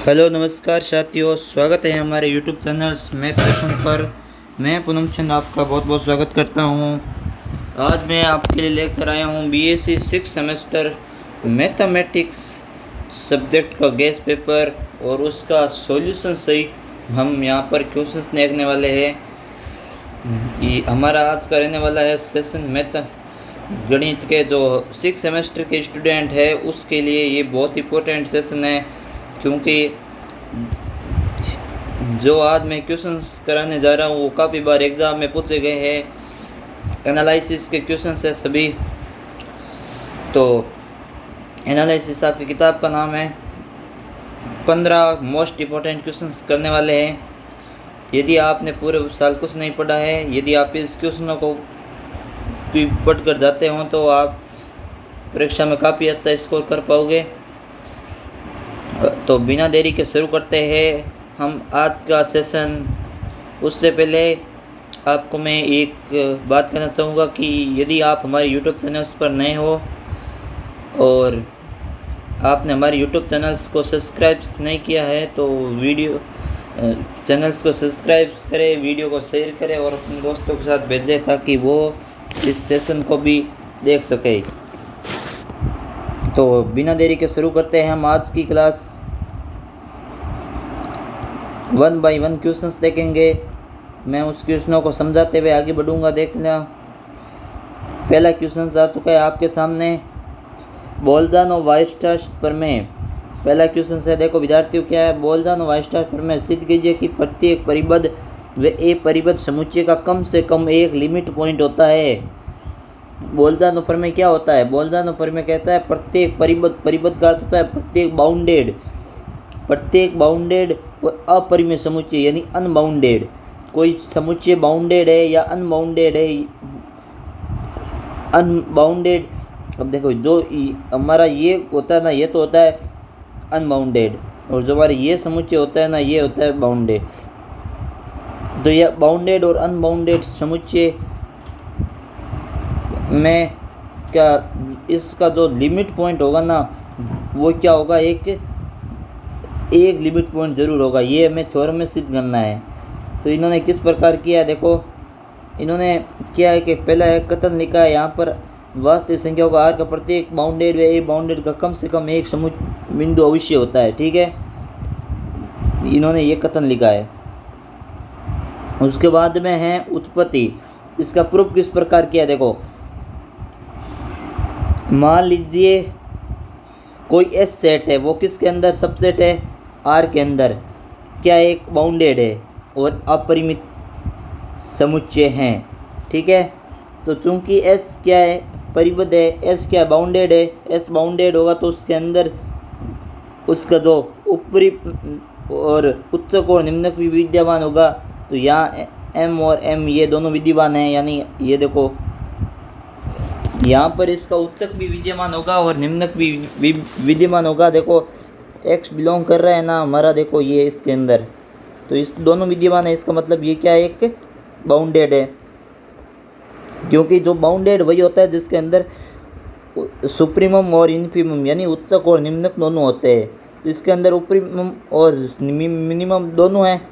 Hello नमस्कार साथियों, स्वागत है हमारे यूट्यूब चैनल मैथ सेशन पर। मैं पूनम चंद आपका बहुत बहुत स्वागत करता हूं। आज मैं आपके लिए लेकर आया हूं बीएससी 6 सेमेस्टर मैथमेटिक्स सब्जेक्ट का गेस पेपर और उसका सॉल्यूशन सहित हम यहां पर क्वेश्चंस देखने वाले हैं। हमारा आज का रहने वाला है सेशन मैथ गणित के जो 6 सेमेस्टर के स्टूडेंट है उसके लिए ये बहुत इंपॉर्टेंट सेशन है, क्योंकि जो आज मैं क्वेश्चंस कराने जा रहा हूँ वो काफ़ी बार एग्ज़ाम में पूछे गए हैं। एनालिसिस के क्वेश्चंस है सभी। तो एनालिसिस आपकी किताब का नाम है। 15 मोस्ट इम्पोर्टेंट क्वेश्चंस करने वाले हैं। यदि आपने पूरे साल कुछ नहीं पढ़ा है, यदि आप इस क्वेश्चनों को पढ़ कर जाते हो तो आप परीक्षा में काफ़ी अच्छा स्कोर कर पाओगे। तो बिना देरी के शुरू करते हैं हम आज का सेशन। उससे पहले आपको मैं एक बात कहना चाहूँगा कि यदि आप हमारे यूट्यूब चैनल्स पर नए हो और आपने हमारे यूट्यूब चैनल्स को सब्सक्राइब नहीं किया है तो चैनल्स को सब्सक्राइब करें, वीडियो को शेयर करें और अपने दोस्तों के साथ भेजें ताकि वो इस सेशन को भी देख सके। तो बिना देरी के शुरू करते हैं हम आज की क्लास। 1 बाय 1 क्वेश्चंस देखेंगे। मैं उस क्वेश्चनों को समझाते हुए आगे बढ़ूंगा। देख लेना। पहला क्वेश्चन आ चुका है आपके सामने। बोल्ज़ानो वायरस्ट्रास प्रमेय। पहला क्वेश्चन है, देखो विद्यार्थियों क्या है। बोल्ज़ानो वायरस्ट्रास प्रमेय सिद्ध कीजिए कि प्रत्येक परिबद्ध व परिबद्ध समुच्चय का कम से कम एक लिमिट पॉइंट होता है। बोल्ज़ानो प्रमेय क्या होता है? बोल्ज़ानो प्रमेय कहता है प्रत्येक परिबद्ध का अर्थ होता है प्रत्येक बाउंडेड व अपरिमेय समुच्चय यानी अनबाउंडेड। कोई समुच्चय बाउंडेड है या अनबाउंडेड है। अनबाउंडेड, अब देखो जो हमारा ये होता है ना, ये तो होता है अनबाउंडेड, और जो हमारा ये समुच्चय होता है ना, ये होता है बाउंडेड। तो यह बाउंडेड और अनबाउंडेड समुच्चय में क्या इसका जो लिमिट पॉइंट होगा ना, वो क्या होगा, एक लिमिट पॉइंट ज़रूर होगा। ये हमें थ्योरम में सिद्ध करना है। तो इन्होंने किस प्रकार किया है, देखो इन्होंने क्या है कि पहला एक कथन लिखा है यहाँ पर। वास्तविक संख्याओं का आर का प्रत्येक बाउंडेड व ए बाउंडेड का कम से कम एक समुच्चय बिंदु अवश्य होता है। ठीक है, इन्होंने ये कथन लिखा है। उसके बाद में है उत्पत्ति। इसका प्रूफ किस प्रकार किया, देखो मान लीजिए कोई एस सेट है, वो किसके अंदर सबसेट है, आर के अंदर। क्या एक बाउंडेड है और अपरिमित समुच्चय हैं। ठीक है, तो चूंकि एस क्या है, परिबद्ध है, एस क्या बाउंडेड है, एस बाउंडेड होगा तो उसके अंदर उसका जो ऊपरी और उच्चक और निम्नक भी विद्यमान होगा। तो यहाँ एम और एम ये दोनों विद्यमान हैं, यानी ये देखो यहाँ पर इसका उच्चक भी विद्यमान होगा और निम्नक भी विद्यमान होगा। देखो एक्स बिलोंग कर रहा है ना हमारा, देखो ये इसके अंदर, तो इस दोनों विद्यमान है। इसका मतलब ये क्या है, एक बाउंडेड है, क्योंकि जो बाउंडेड वही होता है जिसके अंदर सुप्रीमम और इन्फीमम यानी उच्चक और निम्नक दोनों होते हैं। तो इसके अंदर ऊपरीमम और मिनिमम दोनों हैं,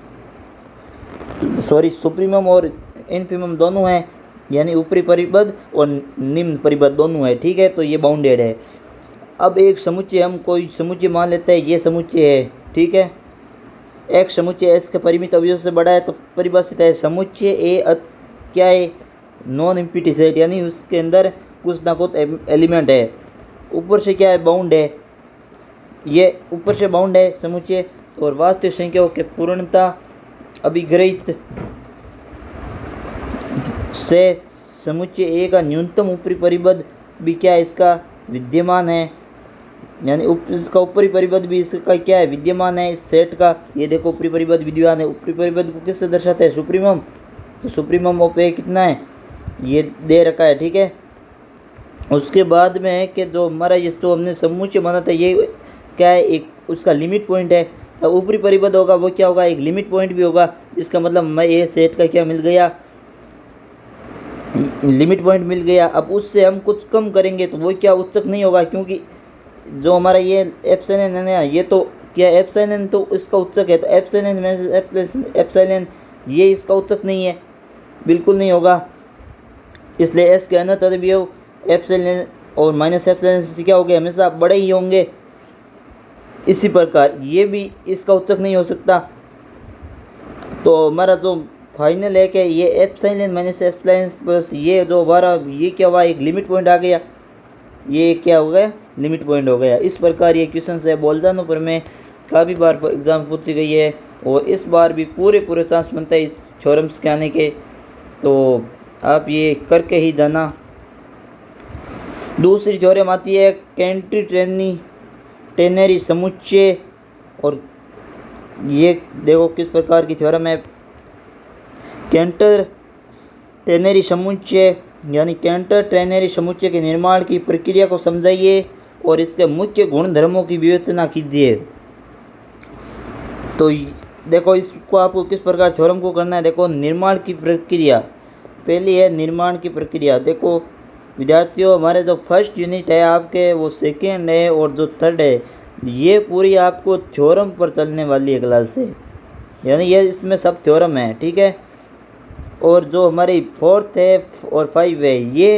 सुप्रीमम और इन्फीमम दोनों हैं, यानी ऊपरी परिबद्ध और निम्न परिबद्ध दोनों है। ठीक है, तो ये बाउंडेड है। अब एक समुच्चय, हम कोई समुच्चय मान लेते हैं, ये समुच्चय है। ठीक है, एक समुच्चय एस के परिमित अवयव से बड़ा है तो परिभाषित है समुच्चय ए क्या है, नॉन एम्प्टी सेट, यानी उसके अंदर कुछ ना कुछ एलिमेंट है। ऊपर से क्या है, बाउंड है, ये ऊपर से बाउंड है समुच्चय। और वास्तविक संख्याओं के पूर्णता अभिग्रहित से समुच्चय ए का न्यूनतम ऊपरी परिबद्ध भी क्या है, इसका विद्यमान है, यानी इसका ऊपरी परिबद्ध भी इसका क्या है, विद्यमान है इस सेट का। ये देखो ऊपरी परिबद्ध विद्यमान है। ऊपरी परिबद्ध को किससे दर्शाते हैं, सुप्रीमम। तो सुप्रीमम ऑफ ए कितना है, ये दे रखा है। ठीक है, उसके बाद में है कि जो हमारा ये जो हमने समुच्चय माना था, ये क्या है, एक उसका लिमिट पॉइंट है। तो ऊपरी परिबद्ध होगा वो क्या होगा, एक लिमिट पॉइंट भी होगा। इसका मतलब मैं ये सेट का क्या मिल गया, लिमिट पॉइंट मिल गया। अब उससे हम कुछ कम करेंगे तो वो क्या, उच्चक नहीं होगा, क्योंकि जो हमारा ये एप्सिलॉन है ना, ये तो क्या एप्सिलॉन तो इसका उत्सक है, तो एप्सिलॉन माइनस एप्सिलॉन ये इसका उत्सक नहीं है, बिल्कुल नहीं होगा। इसलिए एस के अनंत अवयव एप्सिलॉन और माइनस एप्सिलॉन से क्या हो गए, हमेशा बड़े ही होंगे। इसी प्रकार ये भी इसका उत्सक नहीं हो सकता। तो हमारा जो फाइनल है कि ये एप्सिलॉन माइनस एप्सिलॉन प्लस ये जो हमारा ये क्या हुआ, एक लिमिट पॉइंट आ गया, ये क्या हो गया, लिमिट पॉइंट हो गया। इस प्रकार ये क्वेश्चन है बोल्जानो पर में काफ़ी बार एग्ज़ाम पूछी गई है और इस बार भी पूरे चांस बनता है इस थ्योरम्स के आने के, तो आप ये करके ही जाना। दूसरी थ्योरम आती है टेनरी समुच्चय, और ये देखो किस प्रकार की थ्योरम है। टेनरी समुच्चय यानी टेनरी समुच्चय के निर्माण की प्रक्रिया को समझाइए और इसके मुख्य गुणधर्मों की विवेचना कीजिए। तो देखो इसको आपको किस प्रकार थ्योरम को करना है। देखो निर्माण की प्रक्रिया, पहली है निर्माण की प्रक्रिया। देखो विद्यार्थियों, हमारे जो फर्स्ट यूनिट है आपके वो सेकेंड है और जो थर्ड है ये पूरी आपको थ्योरम पर चलने वाली है क्लास से, यानी ये इसमें सब थ्योरम है, ठीक है। और जो हमारी फोर्थ है और 5 है ये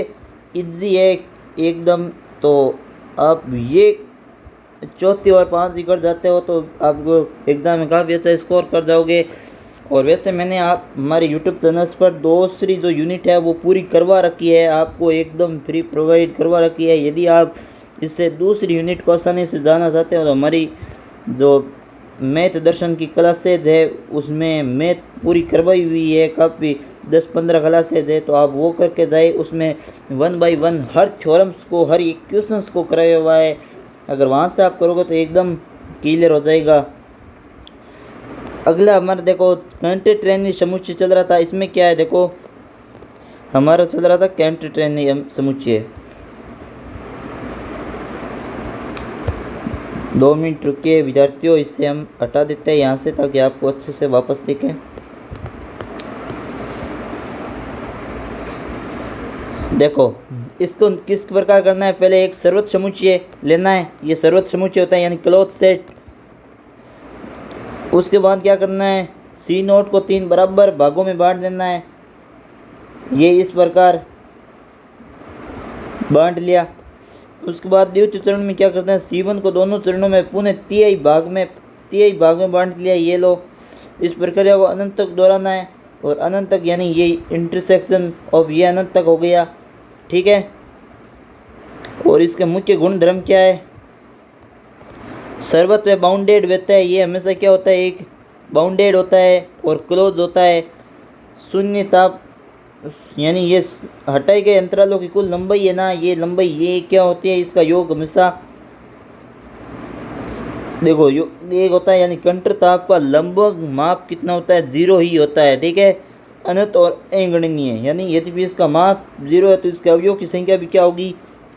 इजी है एकदम, तो आप ये चौथी और 5 कर जाते हो तो आपको एग्ज़ाम में काफ़ी अच्छा स्कोर कर जाओगे। और वैसे मैंने आप हमारे यूट्यूब चैनल्स पर दूसरी जो यूनिट है वो पूरी करवा रखी है, आपको एकदम फ्री प्रोवाइड करवा रखी है। यदि आप इससे दूसरी यूनिट को आसानी से जाना चाहते हो तो हमारी जो मैथ दर्शन की क्लासेज है उसमें मैथ पूरी करवाई हुई है, काफ़ी 10-15 क्लासेज है, तो आप वो करके जाए। उसमें 1 बाय 1 हर थ्योरम्स को, हर इक्वेशंस को कराया हुआ है। अगर वहाँ से आप करोगे तो एकदम क्लियर हो जाएगा। अगला हमारा देखो टेनरी समुच्चय चल रहा था, इसमें क्या है, देखो हमारा चल रहा था टेनरी समुच्चय। 2 मिनट रुकिए विद्यार्थियों, इससे हम हटा देते हैं यहाँ से ताकि आपको अच्छे से वापस दिखे। देखो इसको किस प्रकार करना है, पहले एक सर्वत्र समुच्चय लेना है, ये सर्वत्र समुच्चय होता है यानी क्लोज सेट। उसके बाद क्या करना है, C0 को 3 बराबर भागों में बांट देना है, ये इस प्रकार बांट लिया। उसके बाद द्वितीय चरण में क्या करते हैं, C1 को दोनों चरणों में पुनः तिहाई भाग में बांट लिया, ये लो। इस प्रक्रिया को अनंत तक दोहराना है और अनंत तक यानी ये इंटरसेक्शन ऑफ ये अनंत तक हो गया, ठीक है। और इसके मुख्य गुणधर्म क्या है, सर्वत्र बाउंडेड रहता है, ये हमेशा क्या होता है, एक बाउंडेड होता है और क्लोज होता है। शून्य ताप यानी ये हटाए गए अंतरालों की कुल लंबाई है ना, ये लंबाई ये क्या होती है, इसका योग हमेशा देखो एक होता है, यानी कंटर ताप का लगभग माप कितना होता है, 0 ही होता है, ठीक है। अनंत और अगणनीय यानी यदि इसका माप 0 है तो इसके अवयवों की संख्या भी क्या होगी,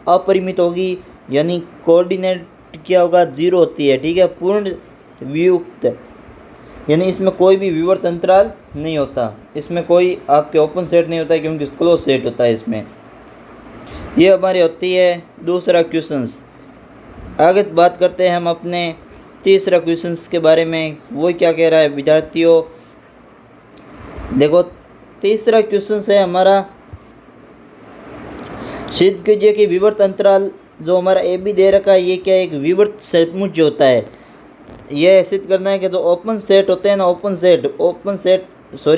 अपरिमित होगी, यानी कोऑर्डिनेट क्या होगा, 0 होती है, ठीक है। पूर्ण वियुक्त यानी इसमें कोई भी विवर्त अंतराल नहीं होता, इसमें कोई आपके ओपन सेट नहीं होता है क्योंकि क्लोज सेट होता है इसमें। ये हमारी होती है दूसरा क्वेश्चंस। आगे बात करते हैं हम अपने तीसरा क्वेश्चंस के बारे में, वो क्या कह रहा है विद्यार्थियों। देखो तीसरा क्वेश्चन है हमारा, सिद्ध कीजिए कि विवर्त अंतराल जो हमारा ए बी दे रखा है ये क्या एक विवर्त समुच्चय होता है। यह सिद्ध करना है कि जो ओपन सेट होते हैं ना,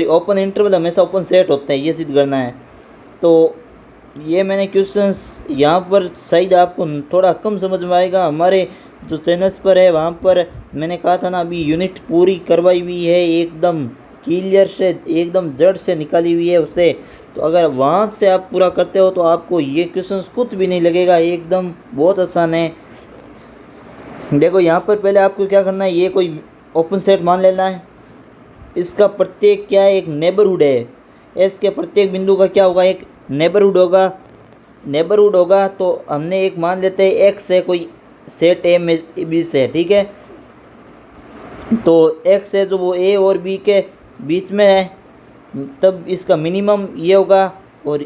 ओपन इंटरवल हमेशा ओपन सेट होते हैं, ये सिद्ध करना है। तो ये मैंने क्वेश्चंस यहाँ पर शायद आपको थोड़ा कम समझ में आएगा, हमारे जो चैनल्स पर है वहाँ पर मैंने कहा था ना अभी यूनिट पूरी करवाई हुई है, एकदम क्लियर से एकदम जड़ से निकाली हुई है उससे। तो अगर वहाँ से आप पूरा करते हो तो आपको ये क्वेश्चंस कुछ भी नहीं लगेगा, एकदम बहुत आसान है। देखो यहाँ पर पहले आपको क्या करना है, ये कोई ओपन सेट मान लेना है, इसका प्रत्येक क्या है, एक नेबरहुड है, एस के प्रत्येक बिंदु का क्या होगा, एक नेबरहुड होगा। तो हमने एक मान लेते हैं एक्स है कोई सेट ए में बी से, ठीक है। तो एक्स है जो वो ए और बी के बीच में है, तब इसका मिनिमम ये होगा और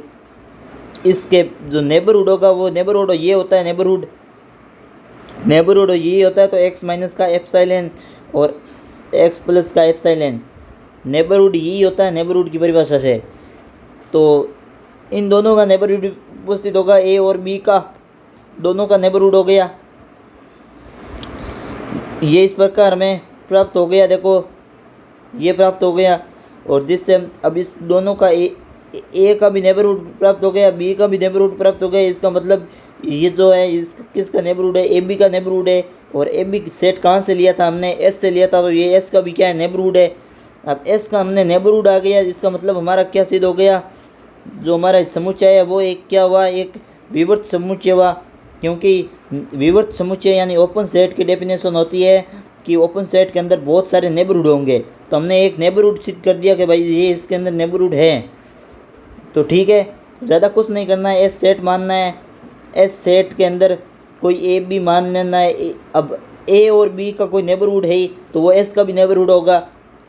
इसके जो नेबरहुड होगा वो नेबरहुड ये होता है नेबरहुड। नेबरहुड यही होता है, तो एक्स माइनस का एप्सिलॉन और एक्स प्लस का एप्सिलॉन, नेबरहुड यही होता है नेबरहुड की परिभाषा से। तो इन दोनों का नेबरहुड उपस्थित होगा, ए और बी का दोनों का नेबरहुड हो गया। ये इस प्रकार में प्राप्त हो गया, देखो ये प्राप्त हो गया, और जिससे अब इस दोनों का ए का भी नेबरहुड प्राप्त हो गया, बी का भी नेबरहुड प्राप्त हो गया। इसका मतलब ये जो है इस किसका नेबरहुड है, ए बी का नेबरहुड है। और ए बी सेट कहाँ से लिया था हमने, एस से लिया था, तो ये एस का भी क्या है नेबरहुड है। अब एस का हमने नेबरहुड आ गया, इसका मतलब हमारा क्या सिद्ध हो गया, जो हमारा समुच्चय है वो एक क्या हुआ, एक विवर्त समुच्चय हुआ। क्योंकि विवर्त समुच्चय यानी ओपन सेट की डेफिनेशन होती है कि ओपन सेट के अंदर बहुत सारे नेबरहुड होंगे। तो हमने एक नेबरहुड सिद्ध कर दिया कि भाई ये इसके अंदर नेबरहुड है। तो ठीक है, ज़्यादा कुछ नहीं करना है, एस सेट मानना है, एस सेट के अंदर कोई ए बी मान लेना है। अब ए और बी का कोई नेबरहुड है ही, तो वो एस का भी नेबरहुड होगा।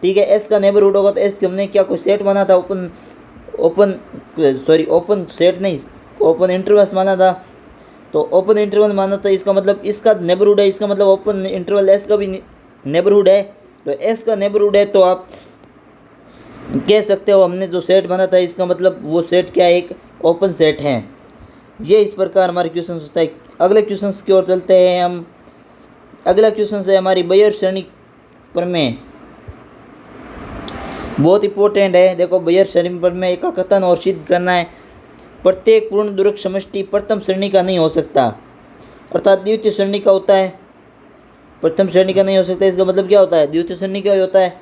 ठीक है, एस का नेबरहुड होगा, तो एस के हमने क्या कोई सेट माना था, ओपन सेट नहीं, ओपन इंटरवल्स माना था। तो ओपन इंटरवल माना था, इसका मतलब इसका नेबरहुड है, इसका मतलब ओपन इंटरवल एस का भी नेबरहुड है। तो एस का नेबरहुड है, तो आप कह सकते हो हमने जो सेट बना था इसका मतलब वो सेट क्या है, एक ओपन सेट है। ये इस प्रकार हमारे क्वेश्चन होता है। अगले क्वेश्चन की ओर चलते हैं हम। अगला क्वेश्चन है हमारी बायर श्रेणी प्रमेय, बहुत इंपॉर्टेंट है। देखो बायर श्रेणी प्रमेय का कथन और सिद्ध करना है, प्रत्येक पूर्ण दुर्ग समष्टि प्रथम श्रेणी का नहीं हो सकता, अर्थात द्वितीय श्रेणी का होता है, प्रथम श्रेणी का नहीं हो सकता। इसका मतलब क्या होता है, द्वितीय श्रेणी का होता है।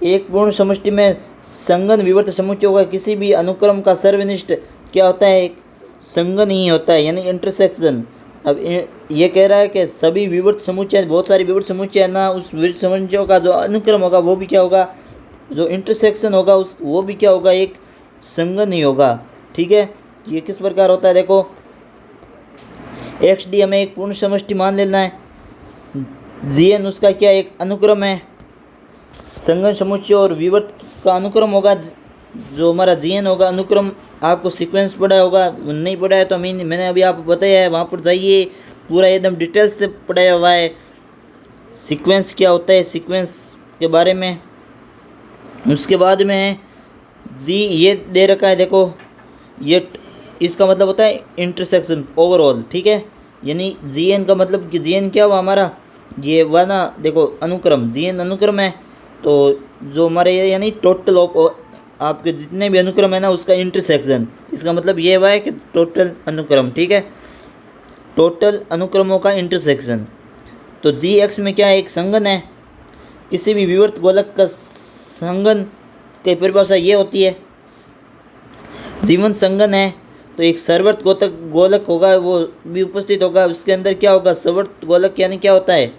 एक पूर्ण समष्टि में संगन विवर्त समुच्चयों का किसी भी अनुक्रम का सर्वनिष्ठ क्या होता है, एक संगन ही होता है, यानी इंटरसेक्शन। अब ये कह रहा है कि सभी विवर्त समुच्चय, बहुत सारी विवर्त समुच्चय है ना, उस विवर्त समुच्चयों का जो अनुक्रम होगा वो भी क्या होगा, जो इंटरसेक्शन होगा उस वो भी क्या होगा, एक संगन ही होगा। ठीक है, ये किस प्रकार होता है, देखो एक्स डी हमें एक पूर्ण समष्टि मान लेना है, जी एन उसका क्या एक अनुक्रम है, संगन समुच्चय और विवर्त का अनुक्रम होगा, जो हमारा जी एन होगा अनुक्रम। आपको सीक्वेंस पढ़ा होगा, नहीं पढ़ा है तो मैंने अभी आपको बताया है, वहाँ पर जाइए, पूरा एकदम डिटेल्स से पढ़ाया हुआ है सीक्वेंस क्या होता है, सीक्वेंस के बारे में। उसके बाद में जी ये दे रखा है, देखो ये इसका मतलब होता है इंटरसेक्शन ओवरऑल। ठीक है, यानी जी एन का मतलब कि जी एन क्या हुआ हमारा, ये हुआ ना, देखो अनुक्रम, जी एन अनुक्रम है। तो जो हमारे यानी टोटल ऑफ आपके जितने भी अनुक्रम है ना उसका इंटरसेक्शन, इसका मतलब ये हुआ है कि टोटल अनुक्रम। ठीक है, टोटल अनुक्रमों का इंटरसेक्शन। तो जी एक्स में क्या है, एक संगन है, किसी भी विवर्त गोलक का संगन की परिभाषा ये होती है, जीवन संगन है तो एक सर्वर्त गोलक होगा वो भी उपस्थित होगा, उसके अंदर क्या होगा, सर्वर्त गोलक यानी क्या होता है,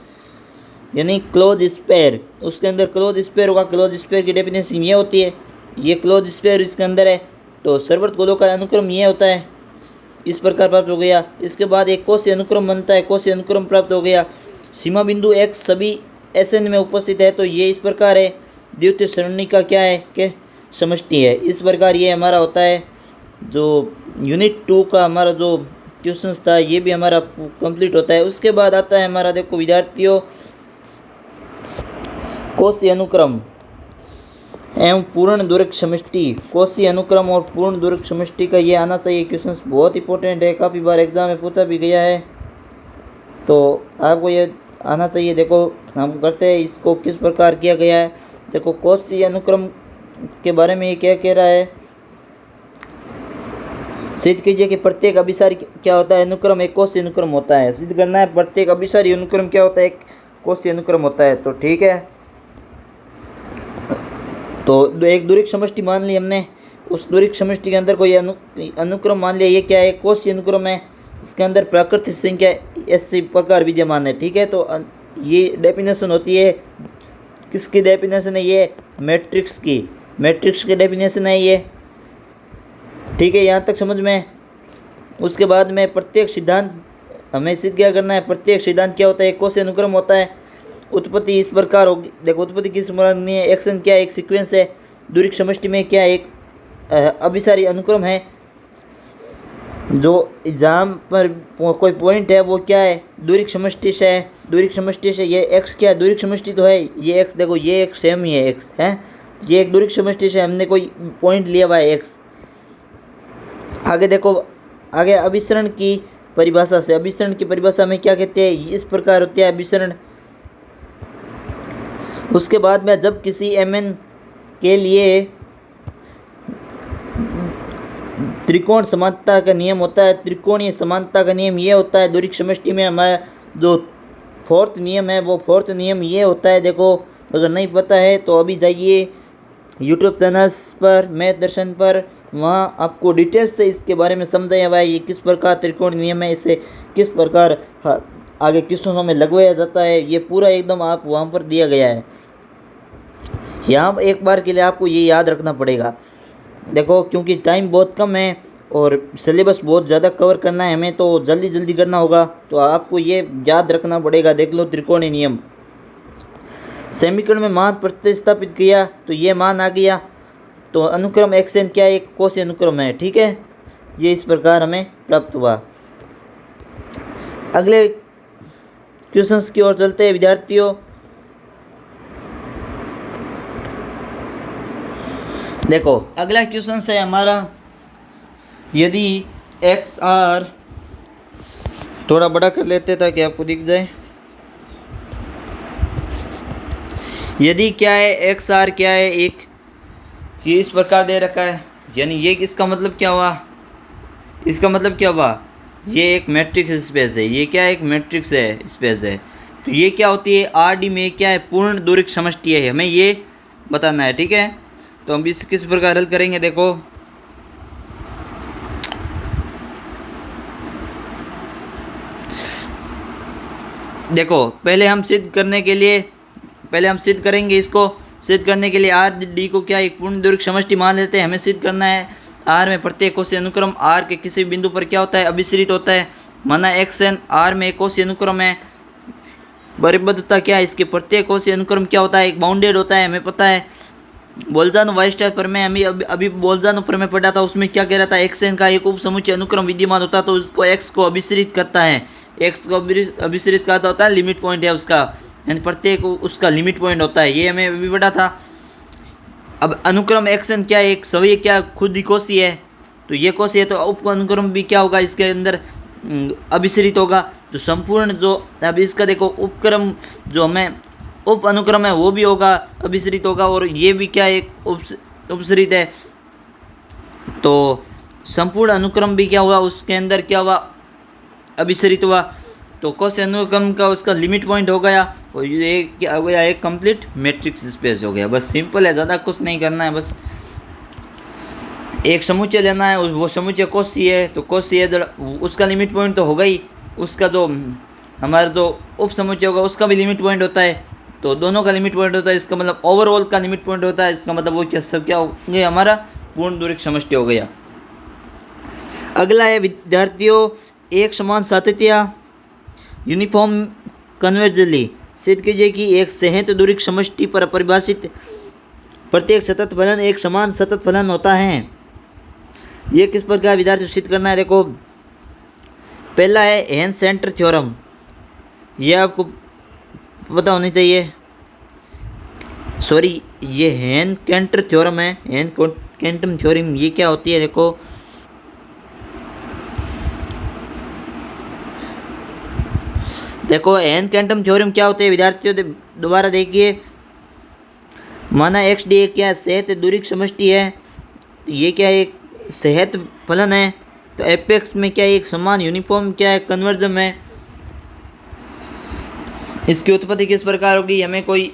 यानी क्लोज स्पेयर, उसके अंदर क्लोज स्पेयर होगा। क्लोज स्पेयर की डेफिनेशन ये होती है, ये क्लोज स्पेयर इसके अंदर है, तो सर्वर्त गोलों का अनुक्रम ये होता है, इस प्रकार प्राप्त हो गया। इसके बाद एक कोशीय अनुक्रम बनता है, कोशीय अनुक्रम प्राप्त हो गया। सीमा बिंदु एक्स सभी एसएन में उपस्थित है, तो ये इस प्रकार है, द्वितीय श्रेणी का क्या है कि समष्टि है। इस प्रकार ये हमारा होता है, जो यूनिट 2 का हमारा जो क्वेश्चंस था ये भी हमारा कंप्लीट होता है। उसके बाद आता है हमारा, देखो विद्यार्थियों, कोशीय अनुक्रम एवं पूर्ण दुर्ग समष्टि। कोशीय अनुक्रम और पूर्ण दुर्ग समष्टि का ये आना चाहिए क्वेश्चंस, बहुत इंपॉर्टेंट है, काफ़ी बार एग्जाम में पूछा भी गया है, तो आपको ये आना चाहिए। देखो हम करते हैं इसको किस प्रकार किया गया है। देखो कोशीय अनुक्रम के बारे में ये क्या कह रहा है, सिद्ध कीजिए कि प्रत्येक अभिसारी क्या होता है, अनुक्रम एक कोशीय अनुक्रम होता है। सिद्ध करना है प्रत्येक अभिसारी अनुक्रम क्या होता है, एक कोशीय अनुक्रम होता है। तो ठीक है, तो एक दुर्ग समष्टि मान ली हमने, उस दुर्ग समष्टि के अंदर कोई अनुक्रम मान लिया, ये क्या है, कोशीय अनुक्रम है, इसके अंदर प्राकृतिक संख्या ऐसे प्रकार विद्यमान है। ठीक है, तो ये डेफिनेशन होती है, किसकी डेफिनेशन है, ये मैट्रिक्स की डेफिनेशन है ये। ठीक है, यहाँ तक समझ में। उसके बाद में प्रत्येक सिद्धांत हमें सिद्ध क्या करना है, प्रत्येक सिद्धांत क्या होता है, एक कोशीय अनुक्रम होता है। उत्पत्ति इस प्रकार होगी, देखो उत्पत्ति किस प्रकार में है, एक्शन क्या है, एक सीक्वेंस है, दुर्ग समष्टि में क्या एक अभिसारी अनुक्रम है। जो एग्जाम पर कोई पॉइंट है वो क्या है, दूरिक समष्टि से है। दूरिक समष्टि से ये एक्स क्या है, दूरिक समष्टि तो है ये एक्स, देखो ये एक सेम ही है एक्स है, ये एक दूरिक समष्टि से हमने कोई पॉइंट लिया हुआ है एक्स। आगे देखो, आगे अभिसरण की परिभाषा से, अभिसरण की परिभाषा में क्या कहते हैं, इस प्रकार होता है अभिसरण। उसके बाद में जब किसी एम एन के लिए त्रिकोण समानता का नियम होता है, त्रिकोणीय समानता का नियम ये होता है दूरिक समष्टि में। हमारा जो फोर्थ नियम है वो फोर्थ नियम ये होता है। देखो अगर नहीं पता है तो अभी जाइए यूट्यूब चैनल्स पर, मैथ दर्शन पर, वहाँ आपको डिटेल्स से इसके बारे में समझाया हुआ है ये किस प्रकार त्रिकोण नियम है, इसे किस प्रकार आगे क्वेश्चनों में लगवाया जाता है, ये पूरा एकदम आप वहाँ पर दिया गया है। यहाँ एक बार के लिए आपको ये याद रखना पड़ेगा। देखो क्योंकि टाइम बहुत कम है और सिलेबस बहुत ज़्यादा कवर करना है हमें, तो जल्दी जल्दी करना होगा, तो आपको ये याद रखना पड़ेगा। देख लो त्रिकोणीय नियम, समीकरण में मान प्रतिस्थापित किया तो ये मान आ गया, तो अनुक्रम एक्स एन क्या एक कोसी अनुक्रम है, ठीक है, ये इस प्रकार हमें प्राप्त हुआ। अगले क्वेश्चंस की ओर चलते हैं विद्यार्थियों। देखो अगला क्वेश्चन है हमारा, यदि एक्स आर, थोड़ा बड़ा कर लेते ताकि आपको दिख जाए, यदि क्या है एक्स आर क्या है एक, ये इस प्रकार दे रखा है, यानी ये इसका मतलब क्या हुआ, इसका मतलब क्या हुआ, ये एक मैट्रिक्स स्पेस है, ये क्या है एक मैट्रिक्स है स्पेस है, तो ये क्या होती है आर डी में क्या है पूर्ण दूरिक समष्टि है, हमें ये बताना है, ठीक है। तो हम इस किस प्रकार हल करेंगे, देखो देखो पहले हम सिद्ध करने के लिए, पहले हम सिद्ध करेंगे इसको, सिद्ध करने के लिए आर डी को क्या एक पूर्ण दूरिक समष्टि मान लेते हैं। हमें सिद्ध करना है आर में प्रत्येक कोसी अनुक्रम आर के किसी बिंदु पर क्या होता है अभिसरित होता है। माना एक्स एन आर में एक कोसी अनुक्रम है, परिबद्धता क्या है इसके, प्रत्येक कोसी अनुक्रम क्या होता है एक बाउंडेड होता है, हमें पता है। बोल्जानो वाइस्टर पर मैं अभी बोल्जानो पर मैं पढ़ा था, उसमें क्या कह रहा था एक्स एन का एक उप समुच्चय अनुक्रम विद्यमान होता है तो उसको एक्स को अभिसरित करता है, एक्स को अभिसरित करता होता है, लिमिट पॉइंट है उसका, यानी प्रत्येक उसका लिमिट पॉइंट होता है, ये हमें अभी पढ़ा था। अब अनुक्रम एक्स एन क्या एक सभी क्या खुद ही कोसी है, तो ये कोसी है तो उप अनुक्रम भी क्या होगा इसके अंदर अभिसरित होगा, तो संपूर्ण जो अब इसका देखो उपक्रम जो हमें उप अनुक्रम है वो भी होगा अभिसरित होगा, और ये भी क्या एक उपसरित है, तो संपूर्ण अनुक्रम भी क्या हुआ उसके अंदर क्या हुआ अभिसरित हुआ, तो कोसी अनुक्रम का उसका लिमिट पॉइंट हो गया, और ये क्या हो गया एक कंप्लीट मैट्रिक्स स्पेस हो गया। बस सिंपल है, ज़्यादा कुछ नहीं करना है, बस एक समुच्चय लेना है, वो समुच्चय कोसी है तो कोसी है उसका लिमिट पॉइंट तो होगा ही, उसका जो हमारा जो उप समुच्चय होगा उसका भी लिमिट पॉइंट होता है, तो दोनों का लिमिट पॉइंट होता है, इसका मतलब ओवरऑल का लिमिट पॉइंट होता है, इसका मतलब वो क्या सब क्या हो गया हमारा पूर्ण दूरिक समष्टि हो गया। अगला है विद्यार्थियों एक समान सातत्य यूनिफॉर्म कन्वर्जली सिद्ध कीजिए कि एक सहित दूरिक समष्टि पर परिभाषित प्रत्येक सतत फलन एक समान सतत फलन होता है। ये किस प्रकार विद्यार्थी सिद्ध करना है, देखो पहला है हेन सेंटर थ्योरम, ये आपको पता होनी चाहिए, सॉरी ये हेन केंटर थ्योरम है, हेन केंटम थ्योरम ये क्या होती है, देखो हेन केंटम थ्योरम क्या होते हैं विद्यार्थियों, दोबारा देखिए, माना एक्स डी क्या है सहित दूरिक समष्टि है, ये क्या है एक सहित फलन है, तो एपेक्स में क्या है एक समान यूनिफॉर्म क्या है कन्वर्जन है। इसकी उत्पत्ति किस प्रकार होगी, हमें कोई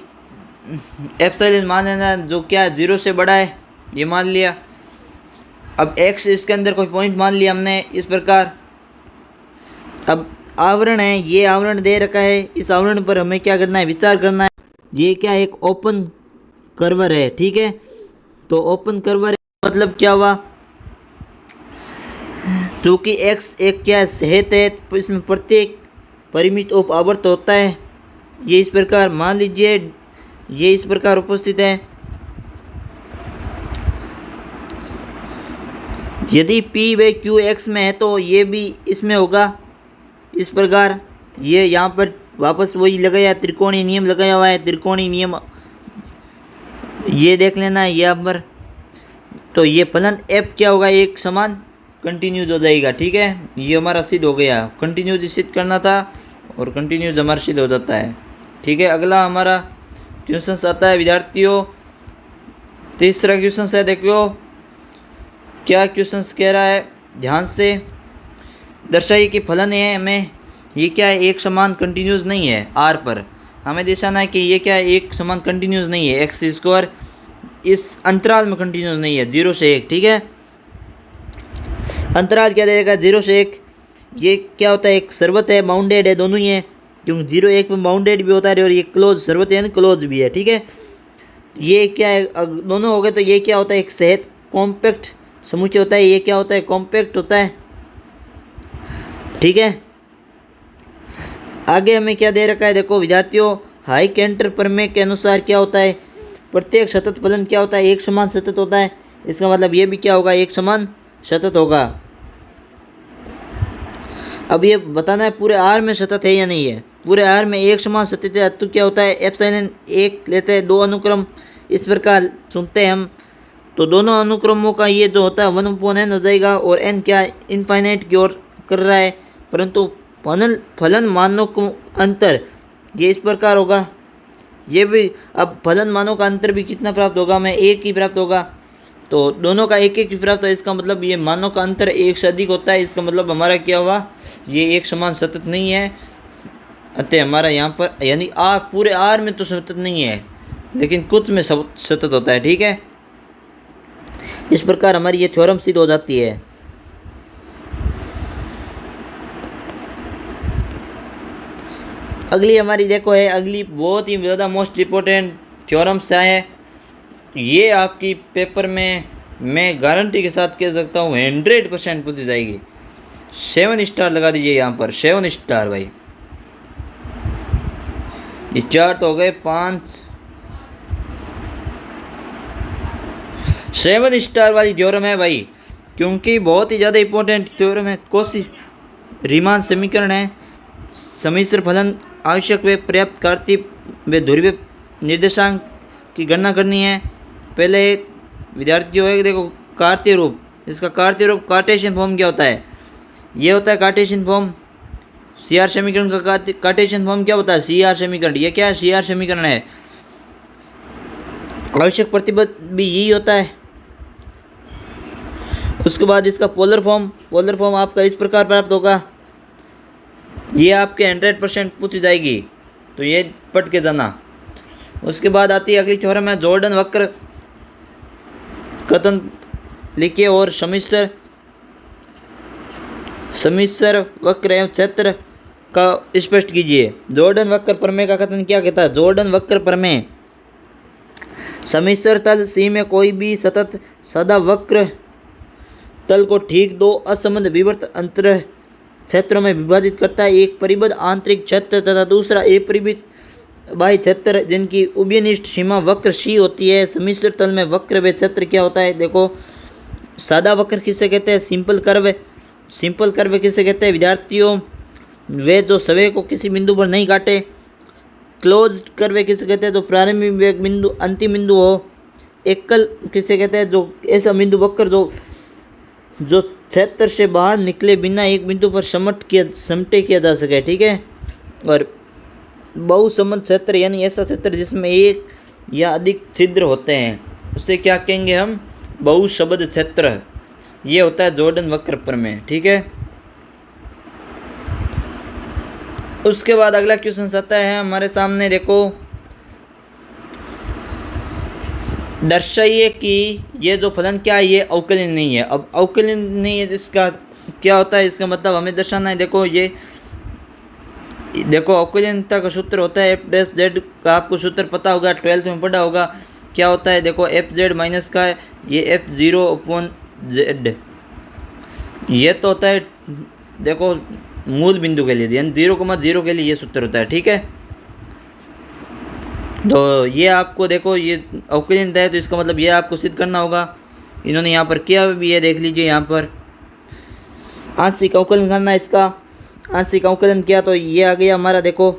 एप्सिलॉन मान लेना जो क्या जीरो से बड़ा है, ये मान लिया। अब एक्स इसके अंदर कोई पॉइंट मान लिया हमने इस प्रकार। अब आवरण है, ये आवरण दे रखा है, इस आवरण पर हमें क्या करना है विचार करना है। ये क्या एक ओपन कर्वर है, ठीक है, तो ओपन कर्वर मतलब क्या हुआ, चूँकि एक्स एक क्या सहित है तो इसमें प्रत्येक परिमित उप आवर्त होता है, ये इस प्रकार मान लीजिए, ये इस प्रकार उपस्थित है, यदि P व Q x में है तो ये भी इसमें होगा इस प्रकार। ये यहाँ पर वापस वही लगाया, त्रिकोणीय नियम लगाया हुआ है, त्रिकोणीय नियम ये देख लेना है यहाँ पर। तो ये फलन f क्या होगा, एक समान कंटिन्यूज हो जाएगा। ठीक है, ये हमारा सिद्ध हो गया। कंटिन्यूज सिद्ध करना था और कंटिन्यूज हमारा सिद्ध हो जाता है। ठीक है, अगला हमारा क्वेश्चन आता है विद्यार्थियों, तीसरा क्वेश्चन है। देखो क्या क्वेश्चन कह रहा है, ध्यान से दर्शाइए कि फलन है हमें ये क्या है, एक समान कंटिन्यूज नहीं है। आर पर हमें दर्शाना है कि ये क्या है, एक समान कंटिन्यूज नहीं है। एक्स स्क्वायर इस अंतराल में कंटिन्यूज नहीं है, 0 से 1। ठीक है, अंतराल क्या देगा, 0 से 1। ये क्या होता है, एक सर्वत है, बाउंडेड है, दोनों ही है, क्योंकि 0 1 में बाउंडेड भी होता है और ये क्लोज सर्वत है, क्लोज भी है। ठीक है, ये क्या है, दोनों हो गए। तो ये क्या होता है, एक सहज कॉम्पैक्ट समुच्चय होता है। ये क्या होता है, कॉम्पैक्ट होता है। ठीक है, आगे हमें क्या दे रखा है, देखो विद्यार्थियों, हाई कैंटर प्रमेय के अनुसार क्या होता है, प्रत्येक सतत फलन क्या होता है, एक समान सतत होता है। इसका मतलब ये भी क्या होगा, एक समान सतत होगा। अब ये बताना है पूरे आर में सतत है या नहीं है। पूरे आर में एक समान सतत है तो क्या होता है, एप्सिलॉन 1 लेते हैं, 2 अनुक्रम इस प्रकार चुनते हैं हम। तो दोनों अनुक्रमों का ये जो होता है 1/n हो जाएगा और n क्या इनफाइनाइट की ओर कर रहा है, परंतु फलन मानों का अंतर ये इस प्रकार होगा। ये भी अब फलन मानों का अंतर भी कितना प्राप्त होगा, हमें 1 ही प्राप्त होगा। तो दोनों का 1 1 ही प्राप्त है। इसका मतलब ये मानों का अंतर 1 से अधिक होता है। इसका मतलब हमारा क्या हुआ, ये एक समान सतत नहीं है। अतः हमारा यहाँ पर यानी पूरे आर में तो सतत नहीं है, लेकिन कुछ में सतत होता है। ठीक है, इस प्रकार हमारी ये थ्योरम सिद्ध हो जाती है। अगली हमारी देखो है, अगली बहुत ही ज़्यादा मोस्ट इम्पोर्टेंट थ्योरम्स है। ये आपकी पेपर में मैं गारंटी के साथ कह सकता हूँ 100% पूछी जाएगी। 7 स्टार लगा दीजिए यहाँ पर, 7 स्टार भाई। ये 4 तो हो गए, 5 7 स्टार वाली थ्योरम है भाई, क्योंकि बहुत ही ज़्यादा इंपॉर्टेंट थ्योरम है। कोशी रीमान समीकरण है। समिश्र फलन आवश्यक व पर्याप्त कार्तीय व ध्रुवीय निर्देशांक की गणना करनी है। पहले विद्यार्थियों है, देखो कार्तीय रूप, इसका कार्तीय रूप कार्टेशियन फॉर्म क्या होता है, ये होता है कार्टेशियन फॉर्म। CR समीकरण का कार्टेशियन फॉर्म क्या होता है, CR समीकरण। ये क्या है, CR समीकरण है। आवश्यक प्रतिबंध भी यही होता है। उसके बाद इसका पोलर फॉर्म आपका इस प्रकार प्राप्त होगा। ये आपके 100% पूछी जाएगी, तो ये पढ़ के जाना। उसके बाद आती है अगली थ्योरम है, जॉर्डन वक्र कथन लिखिए और समिश्र वक्र एवं क्षेत्र का स्पष्ट कीजिए। जॉर्डन वक्र प्रमेय का कथन क्या कहता है, जॉर्डन वक्र प्रमेय समिश्र तल C में कोई भी सतत सदा वक्र तल को ठीक 2 असंबद्ध विवर्त अंतर क्षेत्रों में विभाजित करता है। एक परिबद्ध आंतरिक क्षेत्र तथा दूसरा अपरिबद्ध बाह्य क्षेत्र, जिनकी उभयनिष्ठ सीमा वक्र C होती है। समिश्र तल में वक्र व क्षेत्र क्या होता है, देखो सादा वक्र किसे कहते हैं, सिंपल कर्व किसे कहते हैं विद्यार्थियों, वे जो सवय को किसी बिंदु पर नहीं काटे। क्लोज कर्व किसे कहते हैं, जो प्रारंभिक बिंदु अंतिम बिंदु हो। एकल किसे कहते हैं, जो ऐसा बिंदु वक्र जो क्षेत्र से बाहर निकले बिना एक बिंदु पर समटे किया जा सके। ठीक है, और बहुसंबद्ध क्षेत्र यानी ऐसा क्षेत्र जिसमें एक या अधिक छिद्र होते हैं, उसे क्या कहेंगे हम, बहुसंबद्ध क्षेत्र। ये होता है जॉर्डन वक्र प्रमेय। ठीक है, उसके बाद अगला क्वेश्चन आता है हमारे सामने, देखो दर्शाइए कि ये जो फलन क्या है, ये अवकलन नहीं है। अब अवकलन नहीं है, इसका क्या होता है, इसका मतलब हमें दर्शाना है। देखो अवकलनीयता का सूत्र होता है f' का, आपको सूत्र पता होगा, 12th में पढ़ा होगा। क्या होता है, देखो fz माइनस का ये f0/z, ये तो होता है देखो मूल बिंदु के लिए, यानी 0,0 के लिए ये सूत्र होता है। ठीक है, तो ये आपको देखो ये अवकलनीयता है, तो इसका मतलब ये आपको सिद्ध करना होगा। इन्होंने यहाँ पर किया भी है, देख लीजिए यहाँ पर। आंशिक अवकलन करना है इसका। आंशिक अवकलन किया तो ये आ गया हमारा, देखो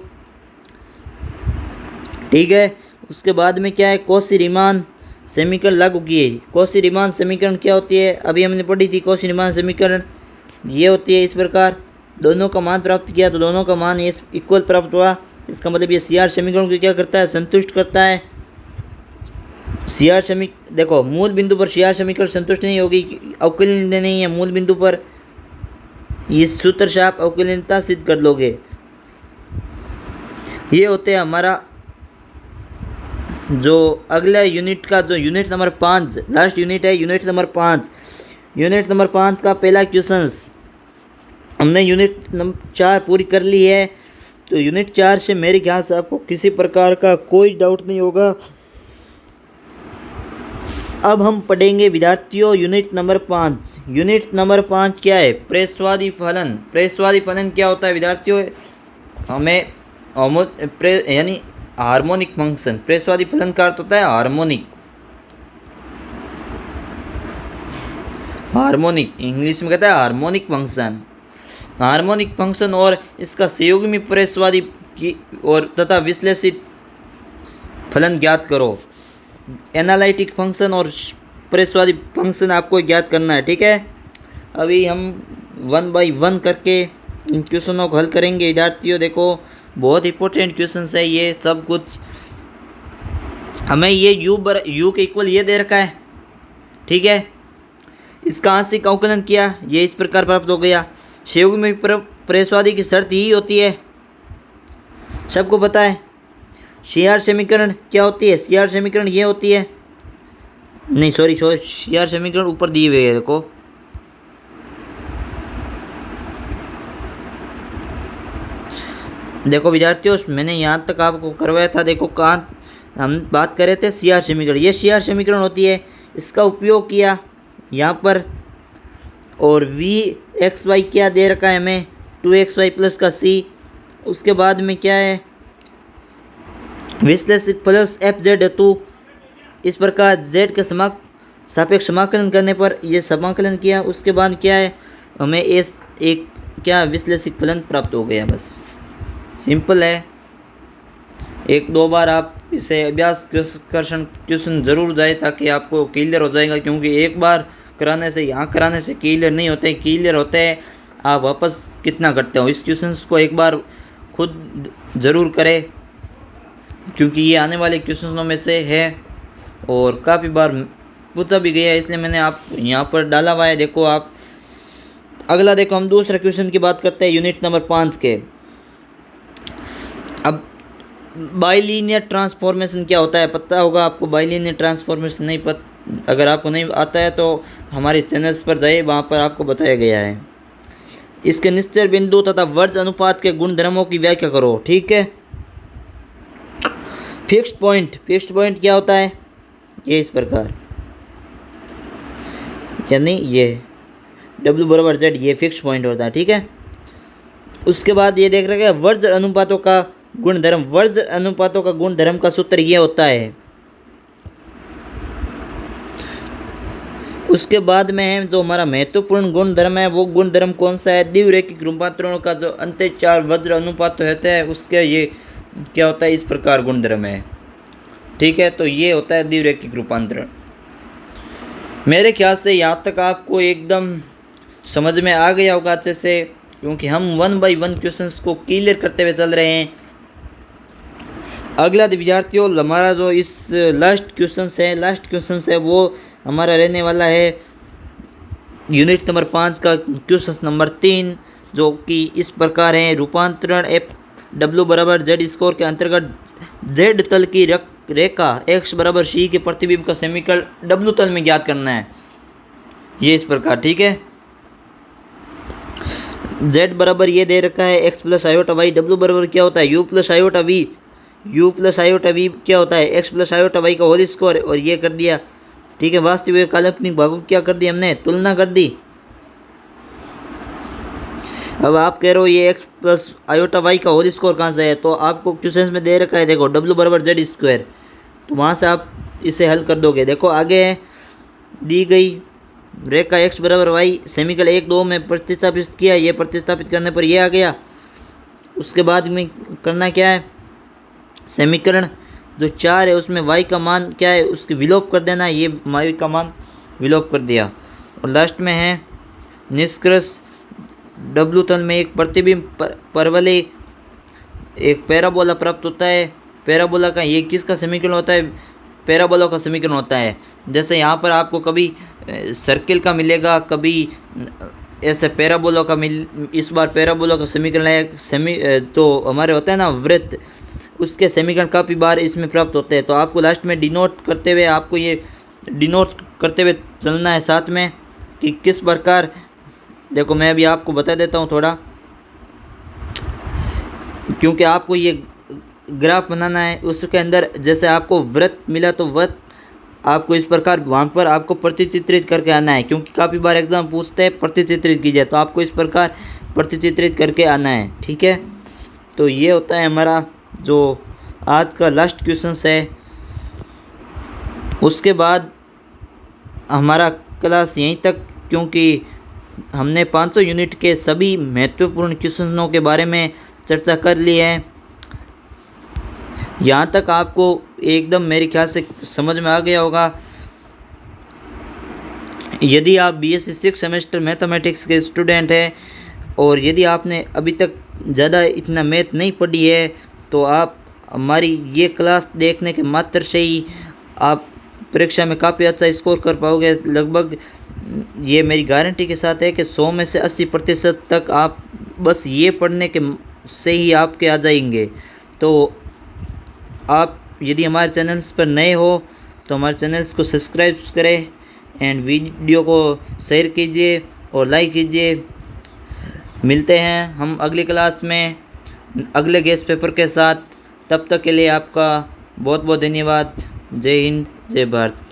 ठीक है। उसके बाद में क्या है, कॉची-रीमान समीकरण लागू किए। कॉची-रीमान समीकरण क्या होती है, अभी हमने पढ़ी थी। कॉची-रीमान समीकरण ये होती है इस प्रकार, दोनों का मान प्राप्त किया तो दोनों का मान ये इक्वल प्राप्त हुआ। इसका मतलब ये CR समीकरण को क्या करता है, संतुष्ट करता है। CR देखो मूल बिंदु पर CR समीकरण संतुष्ट नहीं होगी, अवकलन नहीं है मूल बिंदु पर, इस सूत्र से आप अवकलनीयता सिद्ध कर लोगे। ये होते हैं हमारा जो अगला यूनिट का, जो यूनिट नंबर 5 लास्ट यूनिट है, यूनिट नंबर 5। यूनिट नंबर 5 का पहला क्वेश्चन हमने यूनिट नंबर 4 पूरी कर ली है। तो यूनिट 4 से मेरे ख्याल से आपको किसी प्रकार का कोई डाउट नहीं होगा। अब हम पढ़ेंगे विद्यार्थियों यूनिट नंबर 5। यूनिट नंबर 5 क्या है, प्रश्नवादी फलन। प्रश्नवादी फलन क्या होता है विद्यार्थियों, हमें यानी हार्मोनिक फंक्शन। प्रश्नवादी फलन का अर्थ होता है हार्मोनिक, हार्मोनिक इंग्लिश में कहता है हार्मोनिक फंक्शन। हार्मोनिक फंक्शन और इसका संयुग्मी प्रश्नवादी की और तथा विश्लेषित फलन ज्ञात करो। एनालिटिक फंक्शन और प्रश्नवादी फंक्शन आपको ज्ञात करना है, ठीक है। अभी हम 1 बाय 1 करके इन क्वेश्चनों को हल करेंगे विद्यार्थियों। देखो बहुत इंपॉर्टेंट क्वेश्चन है ये सब कुछ। हमें ये u के इक्वल ये दे रखा है, ठीक है। इसका आंशिक अवकलन किया, ये इस प्रकार प्राप्त हो गया। संयुग्मी प्रश्नवादी की शर्त यही होती है, सबको पता है। CR समीकरण क्या होती है, CR समीकरण ये होती है, नहीं सॉरी CR समीकरण ऊपर दिए हुए है। देखो विद्यार्थियों, मैंने यहाँ तक आपको करवाया था। देखो कहाँ हम बात कर रहे थे, CR समीकरण, ये CR समीकरण होती है। इसका उपयोग किया यहाँ पर, और Vxy क्या दे रखा है हमें, 2xy प्लस का c। उसके बाद में क्या है, विश्लेषित प्लस fz हेतु इस प्रकार z का सापेक्ष समाकलन करने पर ये समाकलन किया। उसके बाद क्या है, हमें एक क्या विश्लेषित फलन प्राप्त हो गया। बस सिंपल है। 1-2 बार आप इसे अभ्यास क्वेश्चन ज़रूर जाए ताकि आपको क्लियर हो जाएगा, क्योंकि एक बार कराने से यहाँ कराने से क्लियर नहीं होते, क्लियर होते हैं आप वापस कितना करते हो। इस क्वेश्चन को एक बार खुद ज़रूर करें, क्योंकि ये आने वाले क्वेश्चनों में से है और काफ़ी बार पूछा भी गया है, इसलिए मैंने आप यहाँ पर डाला हुआ है। देखो आप अगला देखो, हम दूसरा क्वेश्चन की बात करते हैं यूनिट नंबर 5 के। अब बाइलिनियर ट्रांसफॉर्मेशन क्या होता है, पता होगा आपको। बाइलिनियर ट्रांसफॉर्मेशन नहीं पता, अगर आपको नहीं आता है तो हमारे चैनल्स पर जाइए, वहाँ पर आपको बताया गया है। इसके निश्चय बिंदु तथा वर्ज अनुपात के गुणधर्मों की व्याख्या करो, ठीक है। फिक्स्ड पॉइंट क्या होता है, ये इस प्रकार, यानी ये W बराबर Z, ये फिक्स्ड पॉइंट होता है, ठीक है। उसके बाद ये देख रहे हैं वर्ज अनुपातों का गुणधर्म। वर्ज अनुपातों का गुणधर्म का सूत्र ये होता है। उसके बाद में है जो हमारा महत्वपूर्ण गुणधर्म है, वो गुणधर्म कौन सा है, द्विरेखिक रूपांतरणों का जो अंतःचार वज्र अनुपात होता है उसके ये क्या होता है, इस प्रकार गुणधर्म है, ठीक है। तो ये होता है द्विरेखिक रूपांतरण। मेरे ख्याल से यहाँ तक आपको एकदम समझ में आ गया होगा अच्छे से, क्योंकि हम 1 बाय 1 क्वेश्चंस को क्लियर करते हुए चल रहे हैं। अगला विद्यार्थियों हमारा जो इस लास्ट क्वेश्चन है वो हमारा रहने वाला है यूनिट नंबर 5 का क्वेश्चन नंबर 3, जो कि इस प्रकार है। रूपांतरण W बराबर Z स्कोर के अंतर्गत Z तल की रेखा x बराबर c के प्रतिबिंब का समीकरण W तल में ज्ञात करना है, ये इस प्रकार, ठीक है। Z बराबर ये दे रखा है x plus iota y। W बराबर क्या होता है, u plus iota v। u plus iota v क्या होता है, x प्लस आयोटा y का होल स्क्वायर, और ये कर दिया, ठीक है। वास्तविक काल्पनिक भागों की क्या कर दी हमने, तुलना कर दी। अब आप कह रहे हो ये x प्लस आयोटा y का होल स्क्वायर कहाँ से है, तो आपको क्वेश्चन में दे रखा है, देखो W बराबर Z स्क्वायर, तो वहाँ से आप इसे हल कर दोगे। देखो आगे है दी गई रेखा x बराबर y सेमीकल 1 2 में प्रतिस्थापित किया, ये प्रतिस्थापित करने पर ये आ गया। उसके बाद में करना क्या है, समीकरण जो 4 है उसमें y का मान क्या है उसकी विलोप कर देना है, ये y का मान विलोप कर दिया। और लास्ट में है निष्कर्ष, W तल में एक प्रतिबिंब परवलय एक पैराबोला प्राप्त होता है। पैराबोला का ये किसका समीकरण होता है, पैराबोला का समीकरण होता है। जैसे यहाँ पर आपको कभी सर्किल का मिलेगा, कभी ऐसे पैराबोला का इस बार पैराबोला का समीकरण है तो हमारे होता है ना वृत्त, उसके समीकरण काफ़ी बार इसमें प्राप्त होते हैं। तो आपको लास्ट में डिनोट करते हुए आपको ये डिनोट करते हुए चलना है साथ में कि किस प्रकार, देखो मैं अभी आपको बता देता हूँ थोड़ा, क्योंकि आपको ये ग्राफ बनाना है। उसके अंदर जैसे आपको वृत्त मिला तो वृत्त आपको इस प्रकार वहाँ पर आपको प्रतिचित्रित करके आना है, क्योंकि काफ़ी बार एग्जाम पूछते हैं प्रतिचित्रित कीजिए, तो आपको इस प्रकार प्रतिचित्रित करके आना है, ठीक है। तो ये होता है हमारा जो आज का लास्ट क्वेश्चन है। उसके बाद हमारा क्लास यहीं तक, क्योंकि हमने 500 यूनिट के सभी महत्वपूर्ण क्वेश्चनों के बारे में चर्चा कर ली है। यहाँ तक आपको एकदम मेरे ख्याल से समझ में आ गया होगा। यदि आप बीएससी 6 सेमेस्टर मैथमेटिक्स के स्टूडेंट हैं और यदि आपने अभी तक ज़्यादा इतना मैथ नहीं पढ़ी है, तो आप हमारी ये क्लास देखने के मात्र से ही आप परीक्षा में काफ़ी अच्छा स्कोर कर पाओगे। लगभग ये मेरी गारंटी के साथ है कि 100 में से 80% तक आप बस ये पढ़ने के से ही आपके आ जाएंगे। तो आप यदि हमारे चैनल्स पर नए हो तो हमारे चैनल्स को सब्सक्राइब करें एंड वीडियो को शेयर कीजिए और लाइक कीजिए। मिलते हैं हम अगली क्लास में अगले गेस्ट पेपर के साथ। तब तक के लिए आपका बहुत बहुत धन्यवाद। जय हिंद, जय भारत।